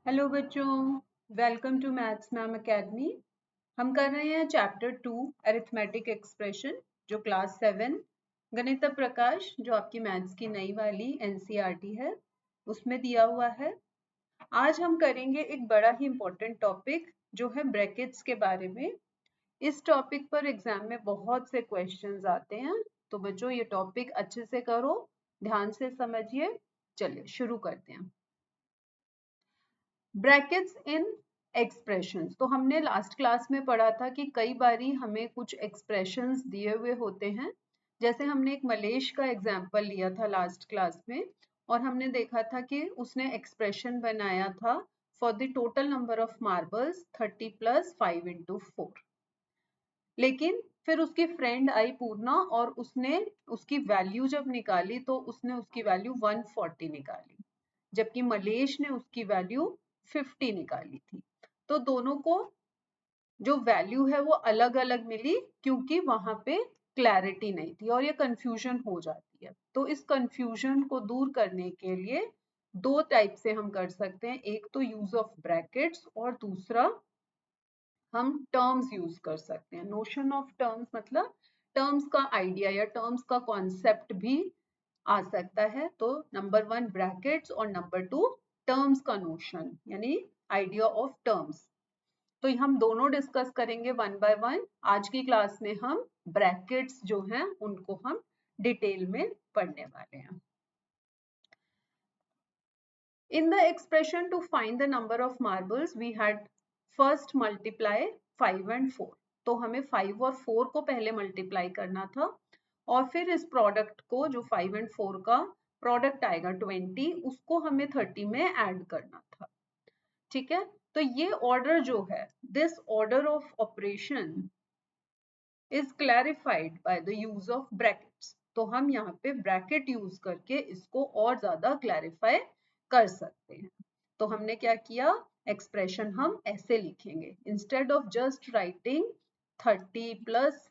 Hello बच्चों, welcome to maths ma'am academy. हम कर रहे हैं चैप्टर 2 अरिथमेटिक एक्सप्रेशन, जो क्लास 7 गणित प्रकाश, जो आपकी मैथ्स की नई वाली एनसीईआरटी है, उसमें दिया हुआ है। आज हम करेंगे एक बड़ा ही इम्पोर्टेंट टॉपिक, जो है ब्रैकेट्स के बारे में। इस टॉपिक पर एग्जाम में बहुत से क्वेश्चंस आते हैं, तो बच्चों ये टॉपिक अच्छे से करो, ध्यान से समझिए। चलिए शुरू करते हैं। ब्रैकेट्स इन एक्सप्रेशंस, तो हमने लास्ट क्लास में पढ़ा था कि कई बारी हमें कुछ एक्सप्रेशंस दिए हुए होते हैं। जैसे हमने एक मलेश का एग्जाम्पल लिया था लास्ट क्लास में, और हमने देखा था कि उसने एक्सप्रेशन बनाया था for the total number of marbles 30 + 5 × 4। लेकिन फिर उसकी फ्रेंड आई पूर्णा और उसने उसकी वैल्यू जब निकाली तो उसने उसकी वैल्यू 140 निकाली, जबकि मलेश ने उसकी वैल्यू 50 निकाली थी। तो दोनों को जो वैल्यू है वो अलग अलग मिली, क्योंकि वहां पे क्लैरिटी नहीं थी और ये कंफ्यूजन हो जाती है। तो इस कंफ्यूजन को दूर करने के लिए दो टाइप से हम कर सकते हैं, एक तो यूज ऑफ ब्रैकेट्स और दूसरा हम टर्म्स यूज कर सकते हैं। नोशन ऑफ टर्म्स मतलब टर्म्स का आइडिया या टर्म्स का कॉन्सेप्ट भी आ सकता है। तो नंबर 1 ब्रैकेट्स और नंबर 2 टर्म्स का नोशन यानी आइडिया ऑफ टर्म्स। तो हम दोनों डिस्कस करेंगे वन बाय वन। आज की क्लास में हम ब्रैकेट्स जो हैं उनको हम डिटेल में पढ़ने वाले हैं। In the expression to find the number of marbles, we had first multiply 5 and 4. तो हमें 5 और 4 को पहले मल्टीप्लाई करना था, और फिर इस प्रोडक्ट को, जो 5 and 4 का प्रोडक्ट आएगा 20, उसको हमें 30 में ऐड करना था। ठीक है, तो ये ऑर्डर जो है, this order of operation is clarified by the use of brackets. तो हम यहाँ पे ब्रैकेट यूज करके इसको और ज्यादा क्लैरिफाई कर सकते हैं। तो हमने क्या किया, एक्सप्रेशन हम ऐसे लिखेंगे, इंस्टेड ऑफ जस्ट राइटिंग 30 +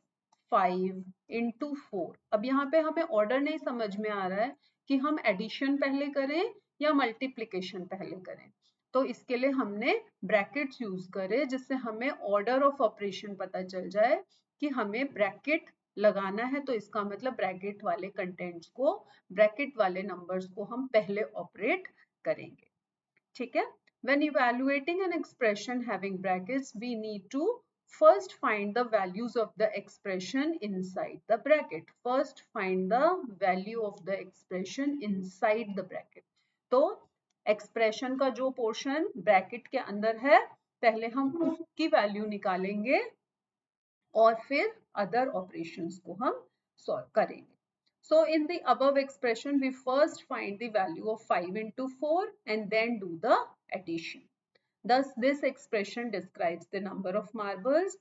5 × 4। अब यहाँ पे हमें ऑर्डर नहीं समझ में आ रहा है कि हम एडिशन पहले करें या मल्टीप्लिकेशन पहले करें। तो इसके लिए हमने ब्रैकेट्स यूज करे, जिससे हमें ऑर्डर ऑफ ऑपरेशन पता चल जाए कि हमें ब्रैकेट लगाना है। तो इसका मतलब ब्रैकेट वाले कंटेंट्स को, ब्रैकेट वाले नंबर्स को हम पहले ऑपरेट करेंगे। ठीक है, when evaluating an expression having brackets, we need to first find the values of the expression inside the bracket. First find the value of the expression inside the bracket. तो expression का जो portion bracket के अंदर है, पहले हम उसकी value निकालेंगे और फिर अदर ऑपरेशंस को हम सॉल्व करेंगे। So in the above expression, we first find the value of 5 × 4 and then do the addition. Thus, this expression describes the number of marbles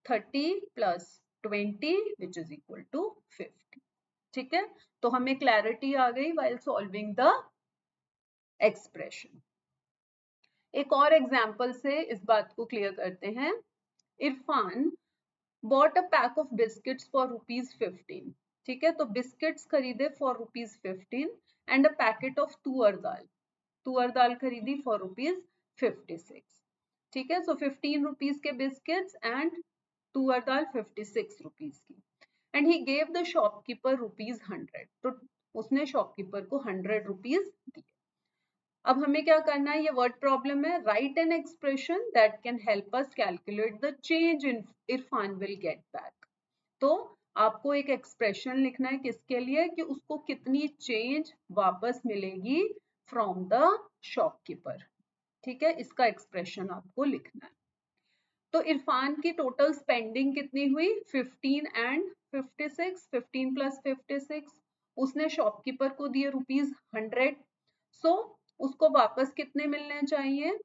30 + 20, which is equal to 50. ठीक है, तो हमें clarity आ गई while solving the expression. एक और example से इस बात को क्लियर करते हैं। Irfan bought a pack of biscuits for ₹15. ठीक है, तो बिस्किट्स खरीदे for ₹15 and a packet of तुअर दाल खरीदी फॉर ₹56। ठीक है, सो 15 रुपीज के बिस्किट्स एंड तुअर दाल 56 रुपीज की, and he gave the shopkeeper ₹100। तो उसने शॉपकीपर को 100 रुपीज दिए। अब हमें क्या करना है, ये वर्ड प्रॉब्लम है। Right an expression that can help us calculate the change in Irfan will get back. तो आपको एक एक्सप्रेशन लिखना है, किसके लिए, कि उसको कितनी चेंज वापस मिलेगी फ्रॉम द शॉपकीपर। ठीक है, इसका एक्सप्रेशन आपको लिखना है। तो इरफान की टोटल स्पेंडिंग कितनी हुई, 15 एंड 56, 15 + 56। उसने शॉपकीपर को दिए ₹100। सो उसको वापस कितने मिलने चाहिए,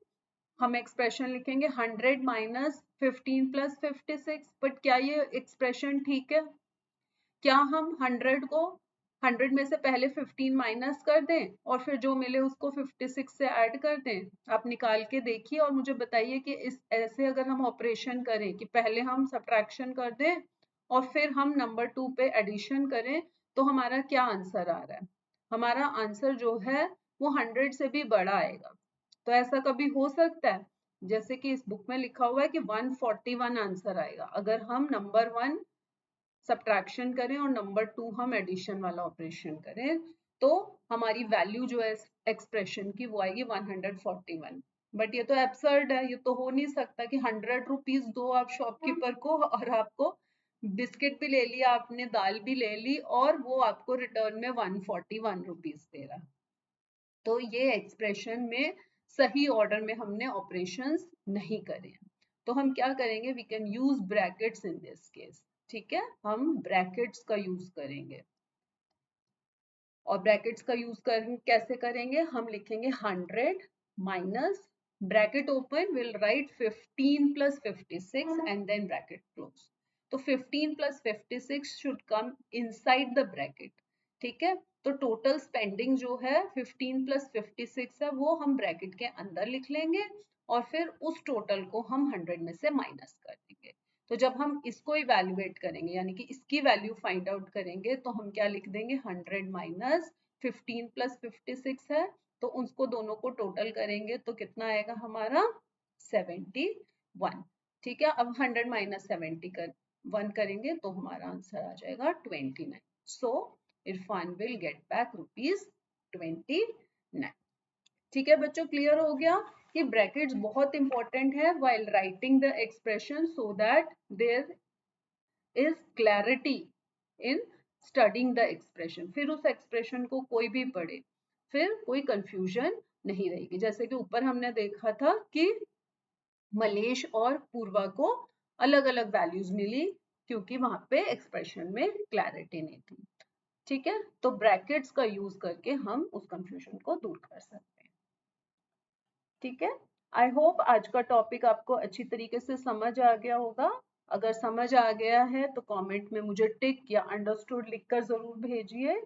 हम एक्सप्रेशन लिखेंगे 100 - 15 + 56। बट क्या ये एक्सप्रेशन ठीक है? क्या हम 100 को 100 में से पहले 15 माइनस कर दें और फिर जो मिले उसको 56 से ऐड कर दें? आप निकाल के देखिए और मुझे बताइए कि इस ऐसे अगर हम ऑपरेशन करें कि पहले हम सब्ट्रैक्शन कर दें और फिर हम नंबर 2 पे एडिशन करें, तो हमारा क्या आंसर आ रहा है? हमारा आंसर जो है वो 100 से भी बड़ा आएगा। तो ऐसा कभी हो सकता है, जैसे कि इस बुक में लिखा हुआ है कि 141 आंसर आएगा अगर हम नंबर 1 सब्ट्रैक्शन करें और नंबर 2 हम एडिशन वाला ऑपरेशन करें, तो हमारी वैल्यू जो है एक्सप्रेशन की वो आएगी 141। बट ये तो एब्सर्ड है, ये तो हो नहीं सकता कि 100 रुपीज दो आप शॉपकीपर को और आपको बिस्किट भी ले लिया आपने, दाल भी ले ली और वो आपको रिटर्न में 141 रुपीज दे रहा। तो ये एक्सप्रेशन में सही ऑर्डर में हमने ऑपरेशंस नहीं करे। तो हम क्या करेंगे, we can use brackets in this case. ठीक है, हम ब्रैकेट्स का यूज करेंगे। और ब्रैकेट्स का यूज कैसे करेंगे, हम लिखेंगे 100 minus bracket open, will write 15 plus 56 and then bracket close. तो 15 plus 56 should come inside the bracket. ठीक है, तो टोटल स्पेंडिंग जो है 15 प्लस 56 है वो हम ब्रैकेट के अंदर लिख लेंगे और फिर उस टोटल को हम 100 में से माइनस कर देंगे। तो जब हम इसको इवेल्युएट करेंगे यानी कि इसकी वैल्यू फाइंड आउट करेंगे तो हम क्या लिख देंगे, 100 माइनस 15 प्लस 56 है, तो उसको दोनों को टोटल करेंगे तो कितना आएगा हमारा 71। ठीक है, अब 100 माइनस 70 कर 1 करेंगे तो हमारा आंसर आ जाएगा 29। सो इरफान विल गेट बैक ₹29। ठीक है बच्चों, क्लियर हो गया कि ब्रैकेट्स बहुत इंपॉर्टेंट है while writing the expression so that there is clarity in studying the expression. फिर उस एक्सप्रेशन को कोई भी पढ़े फिर कोई कंफ्यूजन नहीं रहेगी। जैसे कि ऊपर हमने देखा था कि मलेश और पूर्वा को अलग अलग वैल्यूज मिली क्योंकि वहां पे एक्सप्रेशन में क्लैरिटी नहीं थी। ठीक है, तो ब्रैकेट्स का यूज करके हम उस कंफ्यूजन को दूर कर सकते हैं। ठीक है, आई होप आज का टॉपिक आपको अच्छी तरीके से समझ आ गया होगा। अगर समझ आ गया है तो कमेंट में मुझे टिक या अंडरस्टूड लिखकर जरूर भेजिए।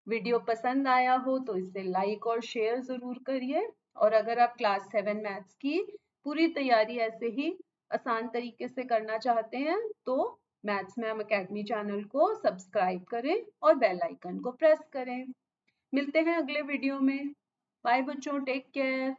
वीडियो पसंद आया हो तो इसे लाइक और शेयर जरूर करिए। और अगर आप क्लास 7 मैथ्स की पूरी तैयारी ऐसे ही आसान तरीके से करना चाहते हैं तो मैथ्स मैम अकेडमी चैनल को सब्सक्राइब करें और बेल आइकन को प्रेस करें। मिलते हैं अगले वीडियो में। बाय बच्चों, टेक केयर।